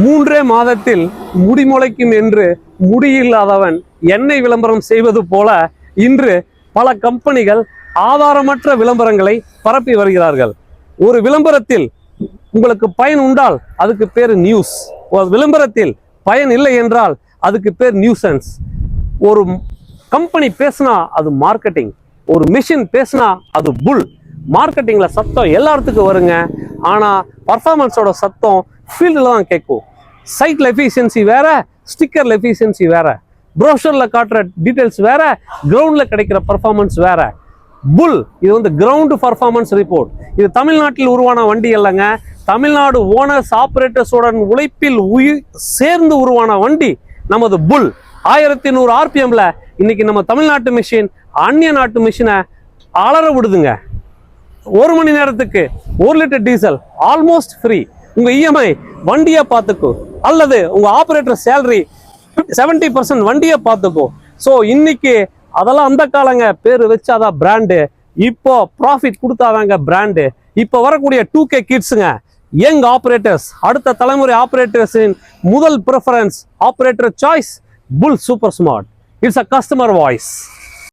3 மாதத்தில் முடிமுளைக்கும் என்று முடியில்லாதவன் எண்ணெய் விளம்பரம் செய்வது போல இன்று பல கம்பெனிகள் ஆதாரமற்ற விளம்பரங்களை பரப்பி வருகிறார்கள். ஒரு விளம்பரத்தில் உங்களுக்கு பயன் உண்டால் அதுக்கு பேர் நியூஸ், ஒரு விளம்பரத்தில் பயன் இல்லை என்றால் அதுக்கு பேர் நியூசன்ஸ். ஒரு கம்பெனி பேசினா அது மார்க்கெட்டிங், ஒரு மிஷின் பேசினா அது புல். மார்க்கெட்டிங்ல சத்தம் எல்லாத்துக்கும் வருங்க, ஆனா பர்ஃபார்மன்ஸோட சத்தம் ஃபீல்டில் தான் கேட்கும். சைட்ல எஃபிஷியன்சி வேற, ஸ்டிக்கர்ல எஃபிஷியன்சி வேற, ப்ரோஷர்ல காட்டுற டீடைல்ஸ் வேற, கிரவுண்ட்ல கிடைக்கிற பர்ஃபார்மன்ஸ் வேற. புல் இது கிரவுண்ட் பர்ஃபார்மன்ஸ் ரிப்போர்ட். இது தமிழ்நாட்டில் உருவான வண்டி இல்லைங்க, தமிழ்நாடு ஓனர்ஸ் ஆபரேட்டர்ஸோட உழைப்பில் சேர்ந்து உருவான வண்டி நமது புல். 1100 RPMல இன்னைக்கு நம்ம தமிழ்நாட்டு மிஷின் அந்நிய நாட்டு மிஷினை அலற விடுதுங்க. 1 மணி நேரத்துக்கு 1 லிட்டர் டீசல் ஆல்மோஸ்ட் ஃப்ரீ. உங்க இஎம்ஐ வண்டியை பார்த்துக்கோ, அல்லது உங்க ஆபரேட்டர் சேலரி 70% வண்டியை பார்த்துக்கோ. ஸோ இன்னைக்கு அதெல்லாம் அந்த காலங்க, பேர் வச்சாதான் பிராண்டு. இப்போ ப்ராஃபிட் கொடுத்தாதாங்க பிராண்டு. இப்போ வரக்கூடிய 2K கிட்ஸுங்க, யங் ஆபரேட்டர்ஸ், அடுத்த தலைமுறை ஆபரேட்டர்ஸின் முதல் preference, operator choice, full super smart. It's a customer voice.